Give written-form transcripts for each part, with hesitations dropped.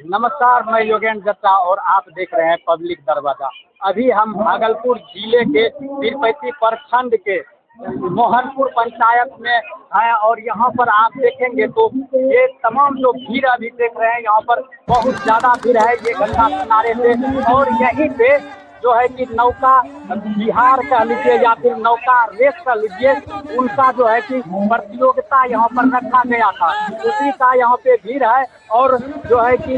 नमस्कार, मैं योगेंद्र जट्टा और आप देख रहे हैं पब्लिक दरवाजा। अभी हम भागलपुर जिले के पीरपैंती प्रखंड के मोहनपुर पंचायत में हैं और यहाँ पर आप देखेंगे तो ये तमाम जो भीड़ अभी देख रहे हैं, यहाँ पर बहुत ज़्यादा भीड़ है ये गंगा किनारे पे। और यहीं पे जो है कि नौका बिहार कह लीजिए या फिर नौका रेस कह लीजिए, उनका जो है कि प्रतियोगिता यहाँ पर रखा गया था, उसी का यहाँ पे भीड़ है। और जो है कि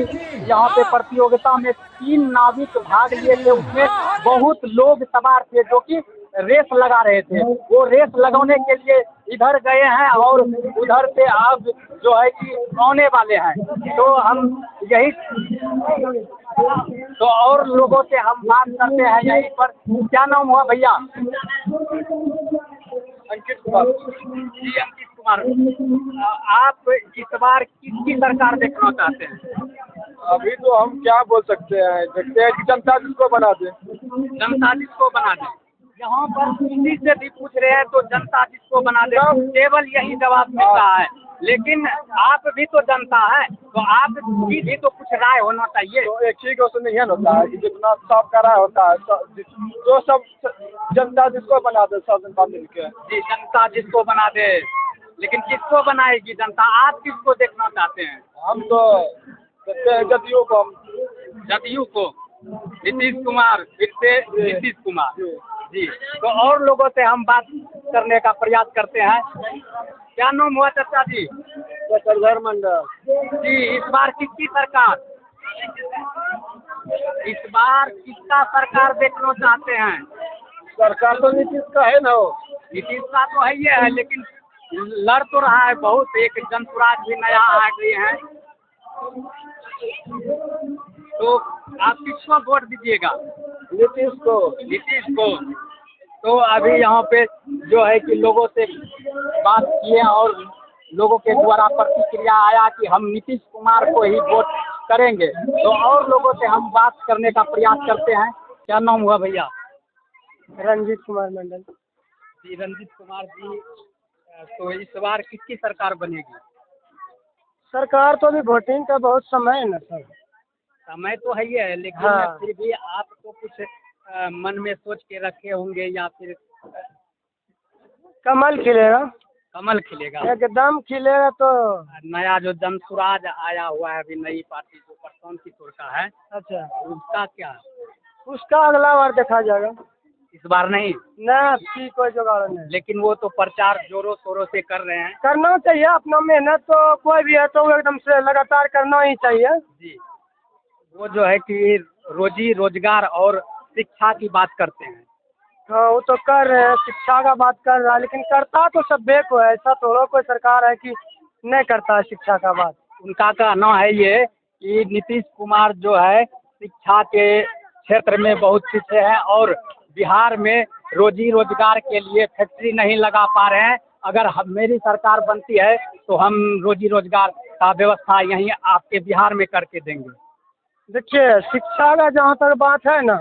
यहाँ पे प्रतियोगिता में 3 नाविक भाग लिए थे, उसमें बहुत लोग सवार थे जो कि रेस लगा रहे थे। वो रेस लगाने के लिए इधर गए हैं और उधर से अब जो है कि आने वाले हैं। तो हम यही तो और लोगों से हम बात करते हैं यहीं पर। क्या नाम हुआ भैया? अंकित कुमार जी। अंकित कुमार, आप इस बार किसकी सरकार देखना चाहते हैं? अभी तो हम क्या बोल सकते हैं, देखते हैं कि जनता जिसको बना दे। जनता जिसको बना दे। यहाँ पर किसी से भी पूछ रहे हैं तो जनता जिसको बना दे, केवल यही जवाब मिल रहा है। लेकिन आप भी तो जनता है, तो आपकी भी तो कुछ राय होना चाहिए। तो एक ही क्वेश्चन नहीं होता है कि जितना सबका राय होता है, जो सब जनता जिसको बना दे, सब जनता मिलके। जी, जनता जिसको बना दे। लेकिन किसको बनाएगी जनता? आप किसको देखना चाहते हैं? हम तो देखते हैं जदयू को। जदयू को, नीतीश कुमार, फिर से नीतीश कुमार जी। तो और लोगों से हम बात करने का प्रयास करते हैं। क्या नाम हुआ चाचा जी? सरदार मंडल जी। इस बार किसकी सरकार? इस बार किसका सरकार देखना चाहते हैं? सरकार तो नीतीश का है ना। नीतीश का तो है ही है, लेकिन लड़ तो रहा है बहुत। एक जनसुराज भी नया आ गए हैं, तो आप किसको वोट दीजिएगा? नीतीश को। नीतीश को। तो अभी यहाँ पे जो है कि लोगों से बात किए और लोगों के द्वारा प्रतिक्रिया आया कि हम नीतीश कुमार को ही वोट करेंगे। तो और लोगों से हम बात करने का प्रयास करते हैं। क्या नाम हुआ भैया? रंजीत कुमार मंडल जी। रंजीत कुमार जी, तो इस बार किसकी सरकार बनेगी? सरकार तो अभी वोटिंग का बहुत समय है ना सर। समय तो है ही है, लेकिन हाँ। फिर भी आप तो कुछ मन में सोच के रखे होंगे, या फिर कमल खिलेगा। कमल खिलेगा? एकदम खिलेगा। तो नया जो जनसुराज आया हुआ है अभी, नई पार्टी जो प्रशांत किशोर का है, अच्छा, उसका क्या? उसका अगला बार देखा जाएगा। इस बार नहीं ना, की कोई जुगाड़ नहीं। लेकिन वो तो प्रचार जोरों शोरों से कर रहे हैं। करना चाहिए अपना मेहनत, तो कोई भी है तो एकदम से लगातार करना ही चाहिए जी। वो जो है कि रोजी रोजगार और शिक्षा की बात करते हैं। हाँ, वो तो कर रहे हैं, शिक्षा का बात कर रहा है, लेकिन करता तो सब को है। ऐसा थोड़ा कोई सरकार है कि नहीं करता है शिक्षा का बात। उनका कहना है ये कि नीतीश कुमार जो है शिक्षा के क्षेत्र में बहुत पीछे हैं और बिहार में रोजी रोजगार के लिए फैक्ट्री नहीं लगा पा रहे हैं। अगर मेरी सरकार बनती है तो हम रोजी रोजगार का व्यवस्था यहीं आपके बिहार में करके देंगे। देखिए, शिक्षा का जहाँ तक बात है ना,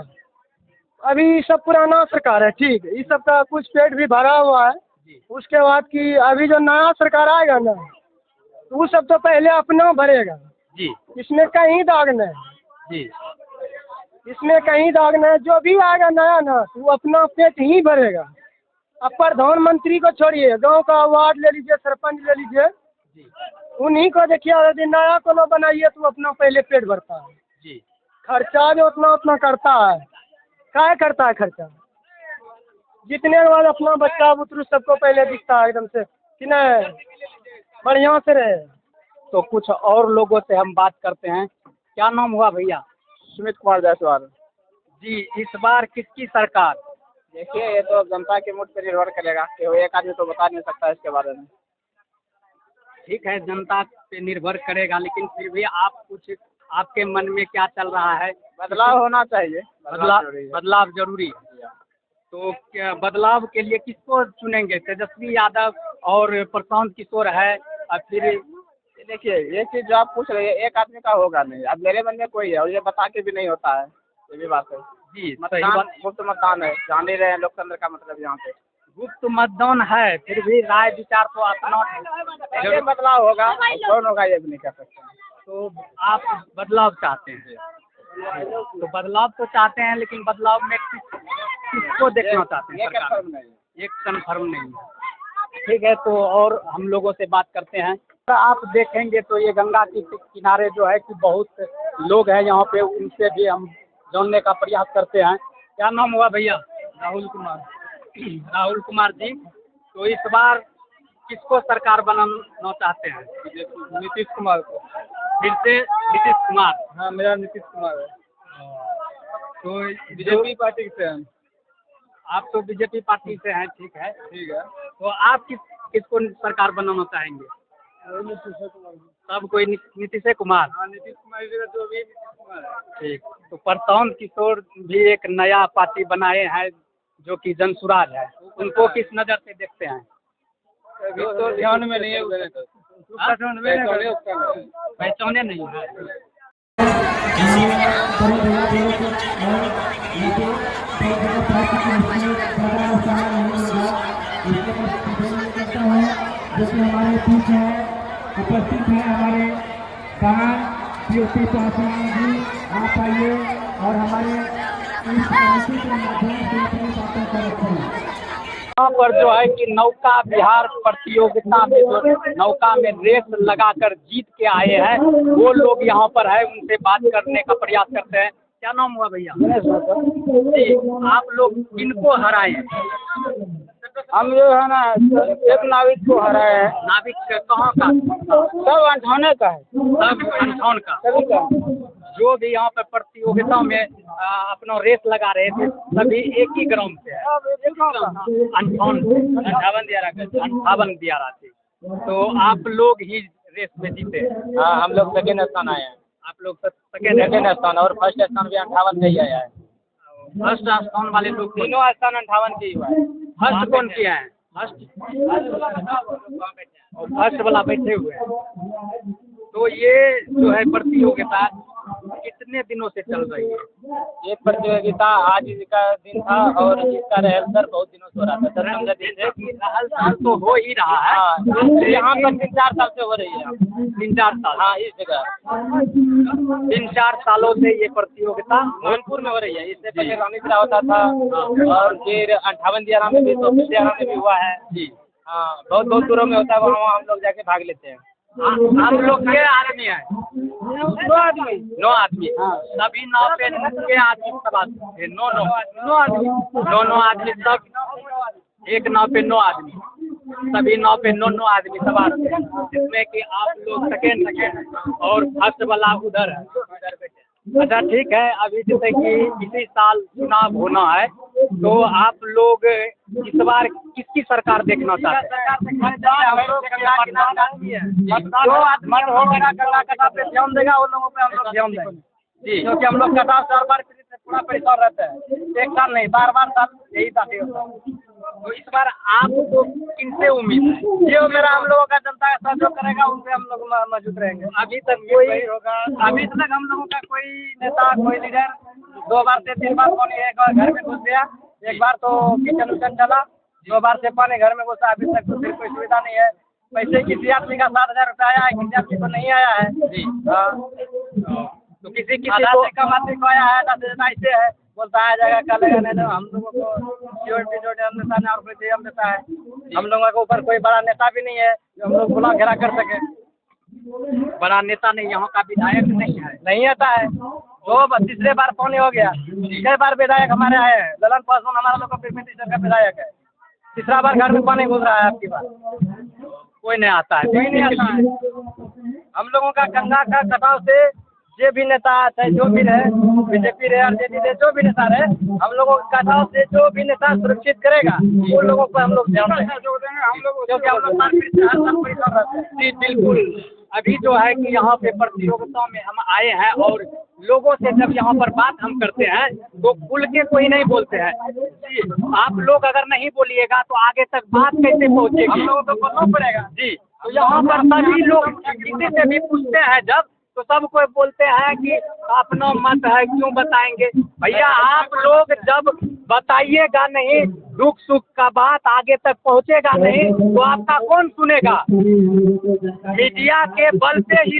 अभी सब पुराना सरकार है, ठीक है, इस सब का कुछ पेट भी भरा हुआ है। उसके बाद की अभी जो नया सरकार आएगा ना, तो वो सब तो पहले अपना भरेगा जी। इसमें कहीं दाग नहीं जी। इसमें कहीं दाग नहीं। जो भी आएगा नया ना, तो वो अपना पेट ही भरेगा। अब प्रधानमंत्री को छोड़िए, गांव का वार्ड ले लीजिए, सरपंच ले लीजिए, उन्हीं को देखिए। यदि नया कोनो बनाइए तो अपना पहले पेट भरता है जी। खर्चा भी उतना उतना करता है। क्या करता है खर्चा? जितने के बाद अपना बच्चा बुतरू सबको पहले दिखता है एकदम से कि नहीं बढ़िया से रहे। तो कुछ और लोगों से हम बात करते हैं। क्या नाम हुआ भैया? सुमित कुमार जायसवाल जी। इस बार किसकी सरकार? देखिए, ये तो जनता के मूड पर निर्भर करेगा, एक आदमी तो बता नहीं सकता इसके बारे में। ठीक है, जनता पे निर्भर करेगा, लेकिन फिर भी आप कुछ, आपके मन में क्या चल रहा है? बदलाव होना चाहिए। बदलाव जरूरी है। तो क्या बदलाव के लिए किसको चुनेंगे? तेजस्वी यादव और प्रशांत किशोर है, और फिर देखिए, ये चीज जो आप पूछ रहे हैं एक आदमी का होगा नहीं। अब मेरे मन में कोई है और ये बता के भी नहीं होता है, ये भी बात है जी। मतदान मुफ्त मतदान है, जान ही रहे हैं लोकतंत्र का मतलब यहाँ पे। गुप्त मतदान है, फिर भी राय विचार तो अपना बदलाव होगा, कौन होगा ये भी नहीं कह सकते। तो आप बदलाव चाहते हैं, तो बदलाव तो चाहते हैं, लेकिन बदलाव में किसको देखना चाहते हैं सरकार में? एक कन्फर्म नहीं है। ठीक है, तो और हम लोगों से बात करते हैं। तो आप देखेंगे तो ये गंगा के किनारे जो है कि बहुत लोग हैं यहाँ पे, उनसे भी हम जानने का प्रयास करते हैं। क्या नाम हुआ भैया? राहुल कुमार। राहुल कुमार जी, तो इस बार किसको सरकार बनाना चाहते हैं? नीतीश कुमार को। फिर से नीतीश कुमार? हाँ, मेरा नीतीश कुमार है। तो बीजेपी पार्टी से हैं। आप तो बीजेपी पार्टी से हैं, ठीक है। ठीक है। तो आप किसको सरकार बनाना चाहेंगे? नीतीश कुमार। सब कोई नीतीश कुमार? हाँ, नीतीश कुमार जो भी नीतीश कुमार है। ठीक। तो प्रशांत किशोर भी एक नया पार्टी बनाए हैं जो कि जनसुराज है, उनको किस नज़र से देखते हैं? अभी तो ध्यान में नहीं है, पहचाने नहीं है। जो कि हमारे पीछे उपस्थित है हमारे बहन प्रीति पासवान जी, आप आइए और हमारे इस पार्टी के माध्यम से अपनी बातों को रखें। यहाँ पर जो है कि नौका विहार प्रतियोगिता में जो नौका में रेस लगाकर जीत के आए हैं, वो लोग यहाँ पर है, उनसे बात करने का प्रयास करते हैं। क्या नाम हुआ भैया? जी, आप लोग किनको हराए हैं? हम जो है ना एक नाविक को हराए हैं। नाविक कहाँ का? सब अंठाने का है। सब अंठान का? सभी का। जो भी यहाँ पर प्रतियोगिता में अपना रेस लगा रहे थे, सभी एक ही ग्राउंड से है, अंठावन दियारा थी। तो आप लोग ही रेस में जीते? हाँ, हम लोग सेकेंड स्थान आए हैं। आप लोग सेकेंड स्थान, और फर्स्ट स्थान भी 58 का ही आया है। फर्स्ट स्थान वाले लोग तीनों स्थान 58 के ही हुआ है। फर्स्ट कौन किया है? फर्स्ट वाला बैठे हुए हैं। तो ये जो है प्रतियोगिता कितने दिनों से चल रही है? ये प्रतियोगिता आज का दिन था और इसका रिहर्सल बहुत दिनों से हो रहा था। 10-15 दिन से रिहर्सल तो हो ही रहा है। हाँ, यहाँ पर 3-4 साल से हो रही है। 3-4 साल? हाँ, इस जगह 3-4 सालों से ये प्रतियोगिता मोहनपुर में हो रही है। इससे पहले रानीपुरा होता था और फिर 58 दियारा में भी, 100 दियारा में भी हुआ है जी। हाँ, बहुत बहुत दूरों में होता है, वहाँ हम लोग जाके भाग लेते हैं। आप लोग के आदमी है? 9 आदमी। 9 आदमी? सभी नाव पे के आदमी सवार थे? 9 आदमी सब एक नाव पे 9 आदमी, सभी नाव पे 9 आदमी सवार थे, जिसमें कि आप लोग सेकेंड और फर्स्ट वाला उधर है। अच्छा, ठीक है। अभी जैसे कि इसी साल चुनाव होना है, तो आप लोग इस बार किसकी सरकार देखना चाहते हैं? मन होगा गंगा कटाव पे ध्यान देगा, उन लोगों पे हम लोग ध्यान देंगे जी, क्योंकि हम लोग कटाव से हर बार पूरा परेशान रहते हैं। एक साल नहीं, बार साल यही बातें होता है। तो इस बार आपको किनसे उम्मीद है? जो मेरा हम लोगों का जनता का सहयोग करेगा, उनसे हम लोग मौजूद रहेंगे। अभी तक कोई होगा, अभी तक हम लोगों का कोई नेता, कोई लीडर 2 बार से 3 बार पानी एक बार घर में घुस गया, एक बार तो किचन उचन चला, 2 बार से पानी घर में घुसा। अभी तक तो फिर कोई सुविधा नहीं है। पैसे किसी आदमी का 7,000 रुपया आया है, किसी आदमी को नहीं आया है जी। हाँ, तो किसी कम आदमी को आया है, 10,000 ऐसे है, बोलता आ जाएगा कल आएगा। नहीं, हम लोगों को जो नेता ने और कोई हम देता है। हम लोगों के ऊपर कोई बड़ा नेता भी नहीं है जो हम लोग गुला घेरा कर सके। बड़ा नेता नहीं, यहाँ का विधायक नहीं है? नहीं आता है। तो तीसरे बार पानी हो गया, कई बार विधायक हमारे आए हैं। ललन पासवान हमारा लोग का विधायक है, तीसरा बार घर में पानी घुस रहा है। आपकी बात कोई नहीं आता है? कोई नहीं आता है। हम लोगों का गंगा का कटाव से जो भी नेता चाहे जो भी रहे, बीजेपी रहे, आरजेडी रहे, जो भी नेता रहे, हम लोगों के कटाव से जो भी नेता सुरक्षित करेगा, उन लोगों पर हम लोग ध्यान देंगे। हम लोग क्योंकि हम लोग परेशान रहते हैं। जी बिल्कुल। अभी जो है कि यहाँ पे प्रतियोगिता में हम आए हैं और लोगों से जब यहाँ पर बात हम करते हैं तो खुल के कोई नहीं बोलते हैं जी। आप लोग अगर नहीं बोलिएगा तो आगे तक बात कैसे पहुँचेगी? हम लोगों को बोलना पड़ेगा जी। तो यहाँ पर सभी लोग किसी से भी पूछते हैं जब, तो सब कोई बोलते हैं कि अपना मत है, क्यों बताएंगे? भैया आप लोग जब बताइएगा नहीं, दुख सुख का बात आगे तक पहुंचेगा नहीं, तो आपका कौन सुनेगा? मीडिया के बल पे ही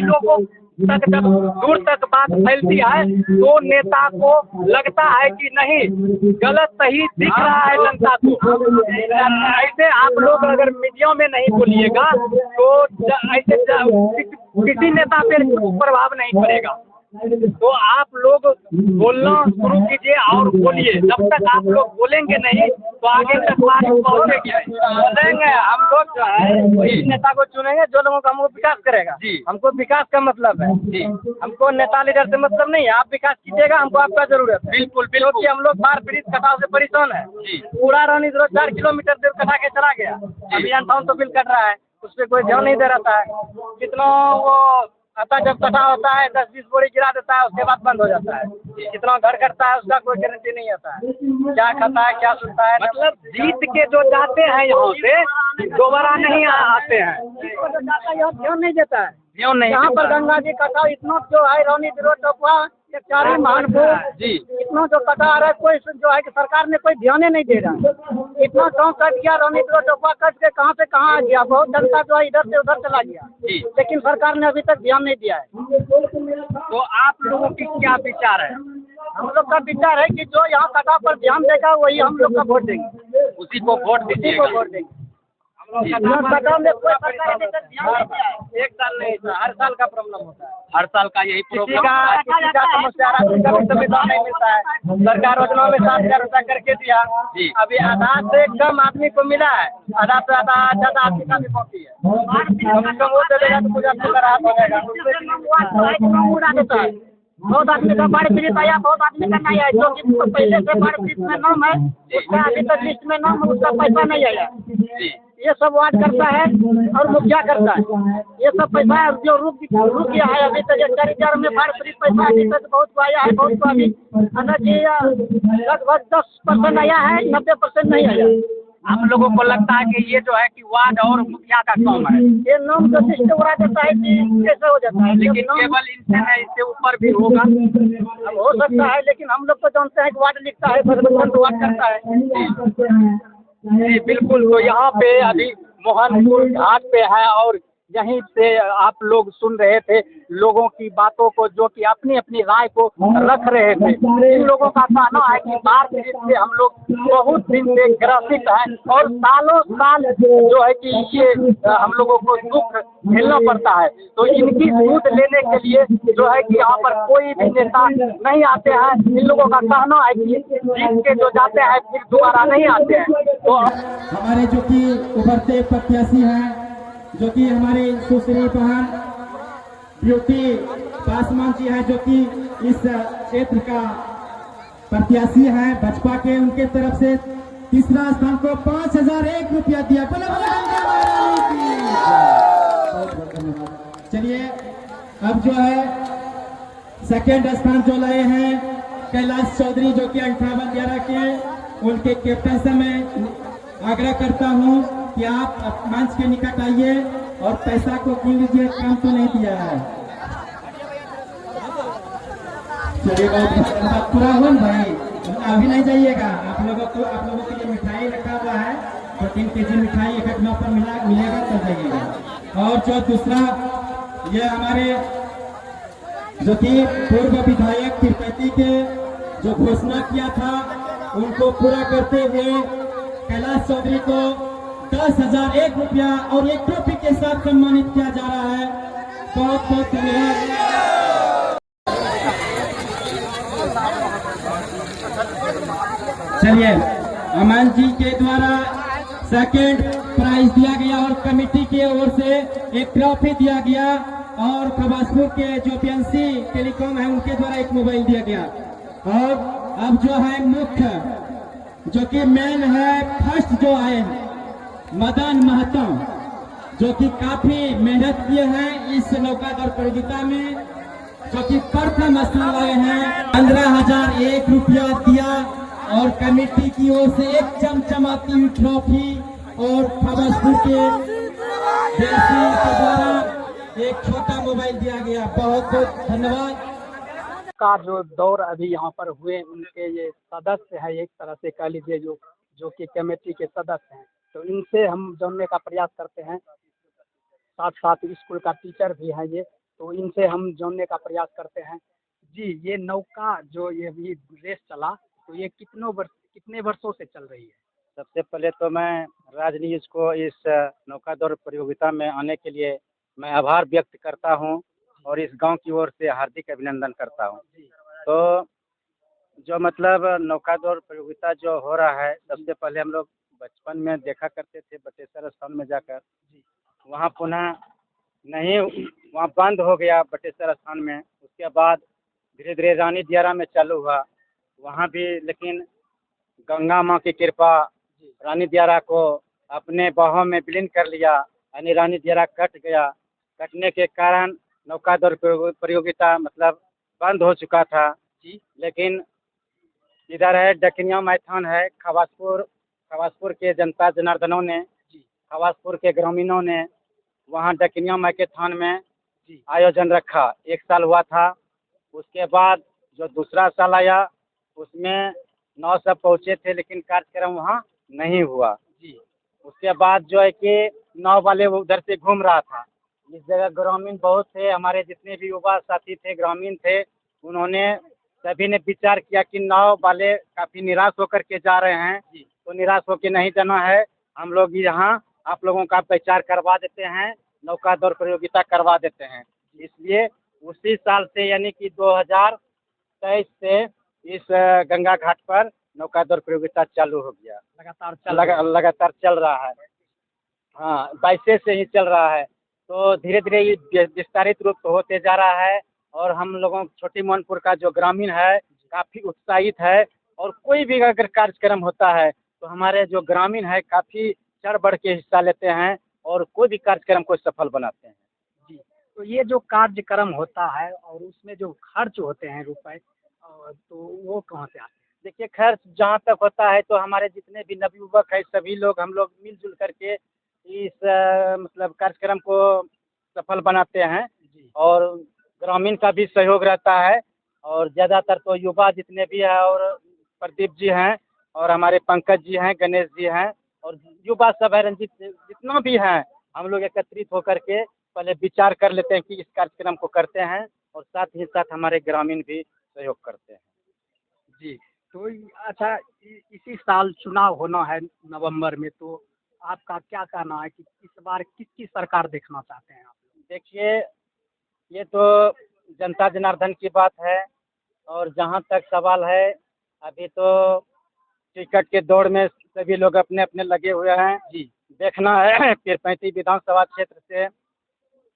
तक जब दूर तक बात फैलती है तो नेता को लगता है कि नहीं, गलत सही दिख रहा है जनता को। ऐसे आप लोग अगर मीडिया में नहीं बोलिएगा तो ऐसे किसी नेता पे प्रभाव नहीं पड़ेगा। तो आप लोग बोलना शुरू कीजिए और बोलिए। जब तक आप लोग बोलेंगे नहीं तो आगे तक बात पहुँचेगी। बोलेंगे हम लोग जो है वही नेता को चुनेंगे जो लोगों का हमको विकास करेगा। हमको विकास का मतलब है जी, हमको नेता लीडर से मतलब नहीं है। आप विकास कीजिएगा, हमको आपका जरूरत है। बिल्कुल बिल्कुल, क्योंकि हम लोग बाढ़ पीड़ित कटाव से परेशान है। पूरा रानी 4 किलोमीटर दूर कटा के चला गया। अभी अंठावन तो बिल कट रहा है, उस पर कोई ध्यान नहीं दे रहा है। कितना वो आता जब कटा होता है 10-20 बोरी गिरा देता है, उसके बाद बंद हो जाता है। कितना घर करता है उसका कोई गारंटी नहीं आता है, क्या खाता है क्या सुनता है। मतलब जीत के जो जाते हैं यहाँ से दोबारा नहीं आते हैं। जो जाता है यहाँ ध्यान नहीं देता है, ध्यान नहीं। यहाँ पर गंगा जी कटाव इतना जो है रानी टोपा चारी महानपुर जी, इतना जो कटा आ रहा है, कोई जो है कि सरकार ने कोई ध्यान नहीं दे रहा। इतना गाँव कट गया, रानी टोपा कट के कहाँ से कहाँ आ गया। बहुत जनता जो है इधर से उधर चला गया, लेकिन सरकार ने अभी तक ध्यान नहीं दिया है। तो आप लोगों की क्या विचार है? हम लोग का विचार है कि जो यहाँ कटा पर ध्यान देगा वही हम लोग का वोट देंगे, उसी को वोट देंगे। कटा में कोई सरकार ने ध्यान नहीं दिया है। 1 साल नहीं था, हर साल का प्रॉब्लम होता है। हर साल का यही प्रॉब्लम किसी का समस्या कभी संविधान नहीं मिलता है। सरकार योजना में 7,000 रुपया करके दिया, अभी आधा से कम आदमी को मिला है, आधा से ज्यादा आदमी का भी बाकी है। कम वो चलेगा तो कुछ आपको राहत हो जाएगा। बहुत आदमी का बाढ़ पीड़ित आया, बहुत आदमी का नहीं आया। जो कि पहले से बाढ़ पीड़ित में नाम है उसका अभी तक लिस्ट में नाम है, उसका पैसा नहीं आया। ये सब वार्ड करता है और मुखिया करता है। ये सब पैसा जो रुक गया है अभी तक। 4 में बाढ़ पीड़ित पैसा अभी तक बहुत को आया है, बहुत को अभी लगभग 10% आया है, 90% नहीं आया। आप लोगों को लगता है कि ये जो है कि वार्ड और मुखिया का काम है, ये नाम जो लिस्ट उड़ा देता है कि कैसे हो जाता है। लेकिन केवल इनसे है, इससे ऊपर भी होगा, अब हो सकता है। लेकिन हम लोग तो जानते हैं कि वार्ड लिखता है, वार्ड करता है जी। बिल्कुल। तो यहाँ पे अभी मोहनपुर घाट पे है और यहीं से आप लोग सुन रहे थे लोगों की बातों को, जो कि अपनी अपनी राय को रख रहे थे। इन लोगों का कहना है कि बाढ़ पीड़ित से हम लोग बहुत दिन से ग्रसित हैं और सालों साल जो है कि ये हम लोगों को दुख झेलना पड़ता है। तो इनकी सूध लेने के लिए जो है कि यहाँ पर कोई भी नेता नहीं आते हैं। इन लोगों का कहना है कि जीत के जो जाते हैं फिर दोबारा नहीं आते हैं। तो हमारे जो कि उभरते प्रत्याशी हैं, जो कि हमारे सुश्री बहन ब्यूटी पासवान जी है, जो कि इस क्षेत्र का प्रत्याशी है भाजपा के, उनके तरफ से तीसरा स्थान को 5,001 रुपया दिया। चलिए अब जो है सेकेंड स्थान जो लाए हैं कैलाश चौधरी, जो कि 5811 के, उनके कैप्टन से मैं आग्रह करता हूं कि आप मंच के निकट आइए और पैसा को गिन लीजिए, काम तो नहीं दिया है। चलिए बहुत पूरा हुआ भाई, अभी नहीं जाइएगा। आप लोगों के लिए मिठाई रखा हुआ है, 2-3 kg मिठाई एक नौ पर मिलेगा तो जाइएगा। और जो दूसरा, ये हमारे जो कि पूर्व विधायक तिरुपति के जो घोषणा किया था उनको पूरा करते हुए कैलाश चौधरी को 10,001 रुपया और एक ट्रॉफी के साथ सम्मानित किया जा रहा है। बहुत बहुत धन्यवाद। चलिए अमन जी के द्वारा सेकंड प्राइज दिया गया और कमेटी की ओर से एक ट्रॉफी दिया गया और खबासपुर के जो PNC टेलीकॉम है उनके द्वारा एक मोबाइल दिया गया। और अब जो है मुख्य जो कि मेन है, फर्स्ट जो आए हैं मदन महतो, जो कि काफी मेहनत किए हैं इस नौका दौड़ प्रतियोगिता में, जो कि प्रथम स्थान आए हैं। 15,001 रुपया दिया और कमेटी की ओर से एक चमचमाती हुई ट्रॉफी और खबासपुर के द्वारा एक छोटा मोबाइल दिया गया। बहुत बहुत धन्यवाद। का जो दौर अभी यहाँ पर हुए, उनके ये सदस्य है, एक तरह से कह लीजिए जो कि कमेटी के सदस्य हैं। तो इनसे हम जानने का प्रयास करते हैं, साथ साथ स्कूल का टीचर भी है ये। तो इनसे हम जानने का प्रयास करते हैं। जी, ये नौका जो ये भी रेस चला, तो ये कितने वर्षों से चल रही है? सबसे पहले तो मैं राज न्यूज़ को इस नौका दौड़ प्रतियोगिता में आने के लिए मैं आभार व्यक्त करता हूं और इस गांव की ओर से हार्दिक अभिनंदन करता हूं। तो जो मतलब नौका दौड़ प्रतियोगिता जो हो रहा है, सबसे पहले हम लोग बचपन में देखा करते थे बटेश्वर स्थान में जाकर। वहाँ पुनः नहीं, वहाँ बंद हो गया बटेश्वर स्थान में। उसके बाद धीरे धीरे रानी दियारा में चालू हुआ, वहाँ भी, लेकिन गंगा माँ की कृपा रानी दियारा को अपने बाहों में विलीन कर लिया, यानी रानी दियारा कट गया। कटने के कारण नौका दौड़ प्रतियोगिता मतलब बंद हो चुका था। जी, लेकिन इधर है डकनिया मैदान है, खवासपुर के जनता जनार्दनों ने, खवासपुर के ग्रामीणों ने वहाँ डकनिया मैदान में आयोजन रखा। 1 साल हुआ था। उसके बाद जो दूसरा साल आया उसमें 9 सब पहुँचे थे, लेकिन कार्यक्रम वहाँ नहीं हुआ। जी, उसके बाद जो है कि 9 वाले वो उधर से घूम रहा था। इस जगह ग्रामीण बहुत थे, हमारे जितने भी युवा साथी थे ग्रामीण थे, उन्होंने सभी ने विचार किया कि 9 वाले काफ़ी निराश होकर के जा रहे हैं, तो निराश होकर नहीं जाना है। हम लोग यहाँ आप लोगों का प्रचार करवा देते हैं, नौका दौड़ प्रतियोगिता करवा देते हैं। इसलिए उसी साल से यानी कि 2023 से इस गंगा घाट पर नौका दौड़ प्रतियोगिता चालू हो गया। लगातार चल रहा है। हाँ, 22 से ही चल रहा है। तो धीरे धीरे ये विस्तारित रूप होते जा रहा है और हम लोगों छोटी मोहनपुर का जो ग्रामीण है काफ़ी उत्साहित है। और कोई भी अगर कार्यक्रम होता है तो हमारे जो ग्रामीण है काफ़ी चढ़ बढ़ के हिस्सा लेते हैं और कोई भी कार्यक्रम को सफल बनाते हैं। जी। तो ये जो कार्यक्रम होता है और उसमें जो खर्च होते हैं रुपए, तो वो कहाँ से आते हैं? देखिए, खर्च जहाँ तक होता है तो हमारे जितने भी नवयुवक है सभी लोग हम लोग मिलजुल करके इस मतलब कार्यक्रम को सफल बनाते हैं। और ग्रामीण का भी सहयोग रहता है और ज़्यादातर तो युवा जितने भी हैं, और प्रदीप जी हैं और हमारे पंकज जी हैं, गणेश जी हैं और युवा सब है, रंजीत, जितना भी हैं, हम लोग एकत्रित होकर के पहले विचार कर लेते हैं कि इस कार्यक्रम को करते हैं और साथ ही साथ हमारे ग्रामीण भी सहयोग करते हैं। जी, तो अच्छा, इसी साल चुनाव होना है नवंबर में, तो आपका क्या कहना है कि इस बार किसकी सरकार देखना चाहते हैं आप? देखिए, ये तो जनता जनार्दन की बात है और जहाँ तक सवाल है, अभी तो टिकट के दौड़ में सभी लोग अपने अपने लगे हुए हैं। जी, देखना है पीरपैंती विधानसभा क्षेत्र से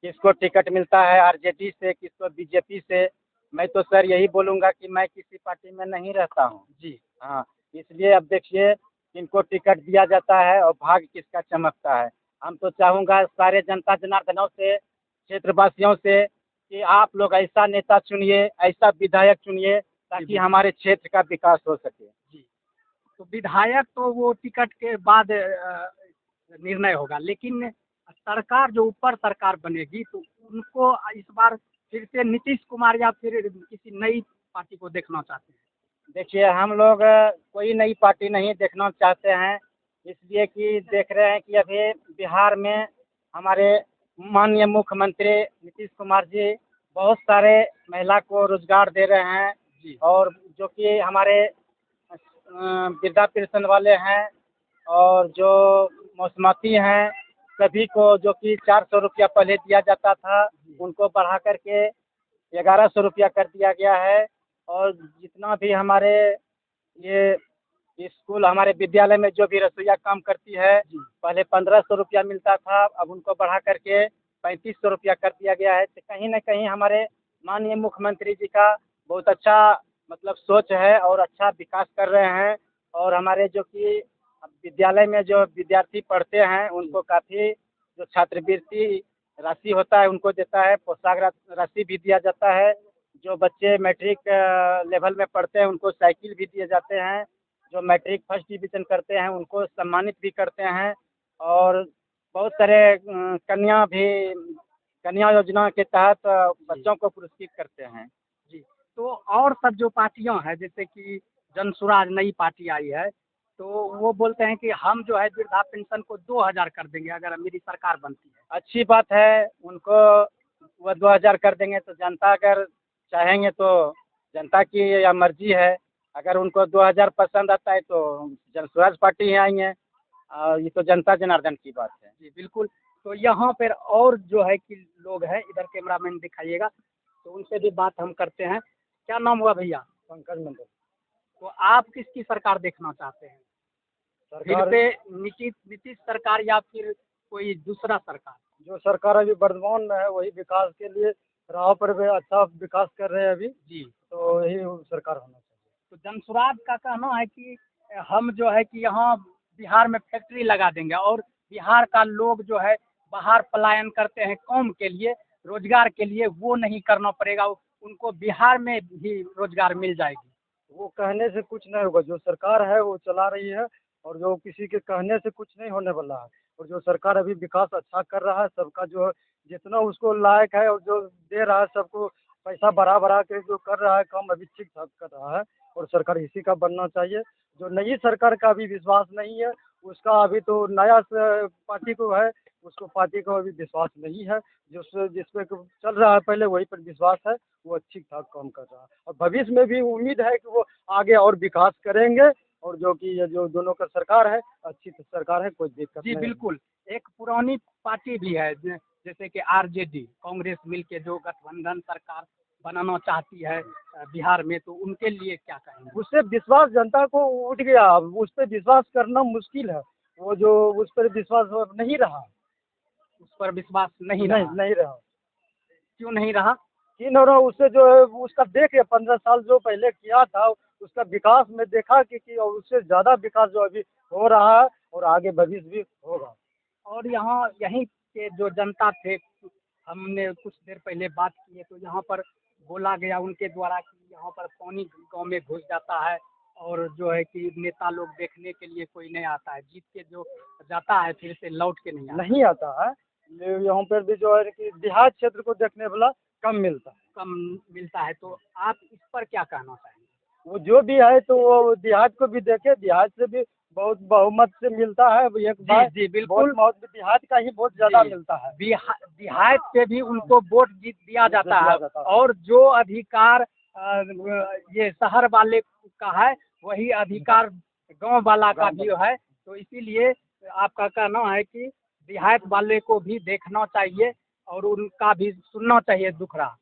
किसको टिकट मिलता है, आरजेडी से, किसको बीजेपी से। मैं तो सर यही बोलूँगा कि मैं किसी पार्टी में नहीं रहता हूँ। जी, हाँ, इसलिए अब देखिए किनको टिकट दिया जाता है और भाग्य किसका चमकता है। हम तो चाहूँगा सारे जनता जनार्दनों से, क्षेत्रवासियों से कि आप लोग ऐसा नेता चुनिए, ऐसा विधायक चुनिए ताकि हमारे क्षेत्र का विकास हो सके। जी। तो विधायक तो वो टिकट के बाद निर्णय होगा, लेकिन सरकार जो ऊपर सरकार बनेगी तो उनको इस बार फिर से नीतीश कुमार या फिर किसी नई पार्टी को देखना चाहते हैं? देखिए, हम लोग कोई नई पार्टी नहीं देखना चाहते हैं, इसलिए कि देख रहे हैं कि अभी बिहार में हमारे माननीय मुख्यमंत्री नीतीश कुमार जी बहुत सारे महिला को रोजगार दे रहे हैं। जी, और जो कि हमारे वृद्धा पेंशन वाले हैं और जो मौसमाती हैं, सभी को जो कि 400 रुपया पहले दिया जाता था उनको बढ़ा करके 1100 रुपया कर दिया गया है। और जितना भी हमारे ये स्कूल, हमारे विद्यालय में जो भी रसोइया काम करती है, पहले 1500 रुपया मिलता था, अब उनको बढ़ा करके 3500 रुपया कर दिया गया है। तो कहीं ना कहीं हमारे माननीय मुख्यमंत्री जी का बहुत अच्छा मतलब सोच है और अच्छा विकास कर रहे हैं। और हमारे जो कि विद्यालय में जो विद्यार्थी पढ़ते हैं उनको काफ़ी जो छात्रवृत्ति राशि होता है उनको देता है, प्रोत्साहन राशि भी दिया जाता है। जो बच्चे मैट्रिक लेवल में पढ़ते हैं उनको साइकिल भी दिए जाते हैं। जो मैट्रिक फर्स्ट डिवीज़न करते हैं उनको सम्मानित भी करते हैं। और बहुत सारे कन्या योजना के तहत बच्चों को पुरस्कृत करते हैं। जी। तो और सब जो पार्टियां हैं, जैसे कि जन सुराज नई पार्टी आई है, तो वो बोलते हैं कि हम जो है वृद्धा पेंशन को 2000 कर देंगे अगर मेरी सरकार बनती है। अच्छी बात है, उनको वह 2000 कर देंगे। तो जनता अगर चाहेंगे तो जनता की या मर्जी है। अगर उनको 2000 पसंद आता है तो जन स्वराज पार्टी ही आएंगे। ये तो जनता जनार्दन की बात है। जी बिल्कुल। तो यहाँ पर और जो है कि लोग हैं, इधर कैमरामैन दिखाइएगा, तो उनसे भी बात हम करते हैं। क्या नाम हुआ भैया? पंकज मंडल। तो आप किसकी सरकार देखना चाहते हैं? फिर सरकार पे नीतीश सरकार या फिर कोई दूसरा सरकार? जो सरकार अभी वर्तमान में है वही विकास के लिए राह पर भी अच्छा विकास कर रहे हैं अभी, जी। तो यही सरकार होना चाहिए। तो जनसुराज का कहना है कि हम जो है कि यहाँ बिहार में फैक्ट्री लगा देंगे और बिहार का लोग जो है बाहर पलायन करते हैं काम के लिए, रोजगार के लिए, वो नहीं करना पड़ेगा, उनको बिहार में भी रोजगार मिल जाएगी। वो कहने से कुछ नहीं होगा। जो सरकार है वो चला रही है और जो किसी के कहने से कुछ नहीं होने वाला है। और जो सरकार अभी विकास अच्छा कर रहा है, सबका जो जितना उसको लायक है और जो दे रहा है सबको पैसा बढ़ा बढ़ा के जो कर रहा है काम अभी ठीक ठाक कर रहा है। और सरकार इसी का बनना चाहिए। जो नई सरकार का अभी विश्वास नहीं है उसका, अभी तो नया पार्टी को है, उसको पार्टी को अभी विश्वास नहीं है। जिस पे चल रहा है पहले वही पर विश्वास है, वो ठीक ठाक काम कर रहा है। और भविष्य में भी उम्मीद है कि वो आगे और विकास करेंगे। और जो कि ये जो दोनों का सरकार है अच्छी सरकार है, कोई दिक्कत जी नहीं है। बिल्कुल। एक पुरानी पार्टी भी है जैसे कि आरजेडी, कांग्रेस मिलके जो गठबंधन सरकार बनाना चाहती है बिहार में, तो उनके लिए क्या कहेंगे? उससे विश्वास जनता को उठ गया। अब उस पर विश्वास करना मुश्किल है। वो जो उस पर विश्वास अब नहीं रहा। उस पर विश्वास नहीं नहीं रहा? नहीं रहा। क्यों नहीं रहा? कि न रहा, उससे जो है उसका देख 15 साल जो पहले किया था उसका विकास में देखा कि और उससे ज़्यादा विकास जो अभी हो रहा है और आगे भविष्य भी होगा। और यहाँ यहीं के जो जनता थे, हमने कुछ देर पहले बात की है, तो यहाँ पर बोला गया उनके द्वारा कि यहाँ पर पानी गांव में घुस जाता है और जो है कि नेता लोग देखने के लिए कोई नहीं आता है, जीत के जो जाता है फिर से लौट के नहीं आता है। यहाँ पर भी जो है कि देहात क्षेत्र को देखने वाला कम मिलता है। कम मिलता है। तो आप इस पर क्या कहना चाहेंगे? वो जो भी है तो वो देहात को भी देखे। देहात से भी बहुत बहुमत से मिलता है। एक बार जी बिल्कुल। देहात का ही बहुत ज्यादा जी, मिलता है। देहात से भी उनको वोट जीत दिया जाता है। और जो अधिकार ये शहर वाले का है वही अधिकार गांव वाला का भी है। तो इसीलिए आपका कहना है कि देहात वाले को भी देखना चाहिए और उनका भी सुनना चाहिए दुखड़ा।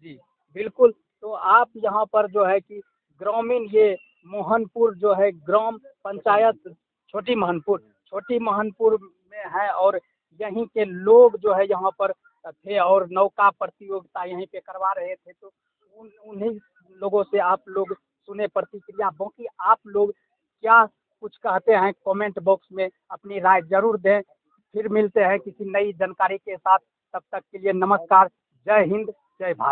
जी बिल्कुल। तो आप यहाँ पर जो है कि ग्रामीण ये मोहनपुर जो है ग्राम पंचायत छोटी महनपुर में है और यहीं के लोग जो है यहाँ पर थे और नौका प्रतियोगिता यहीं पे करवा रहे थे। तो उन्हीं लोगों से आप लोग सुने प्रतिक्रिया। बाकी आप लोग क्या कुछ कहते हैं कमेंट बॉक्स में अपनी राय जरूर दें। फिर मिलते हैं किसी नई जानकारी के साथ। तब तक के लिए नमस्कार। जय हिंद, जय भारत।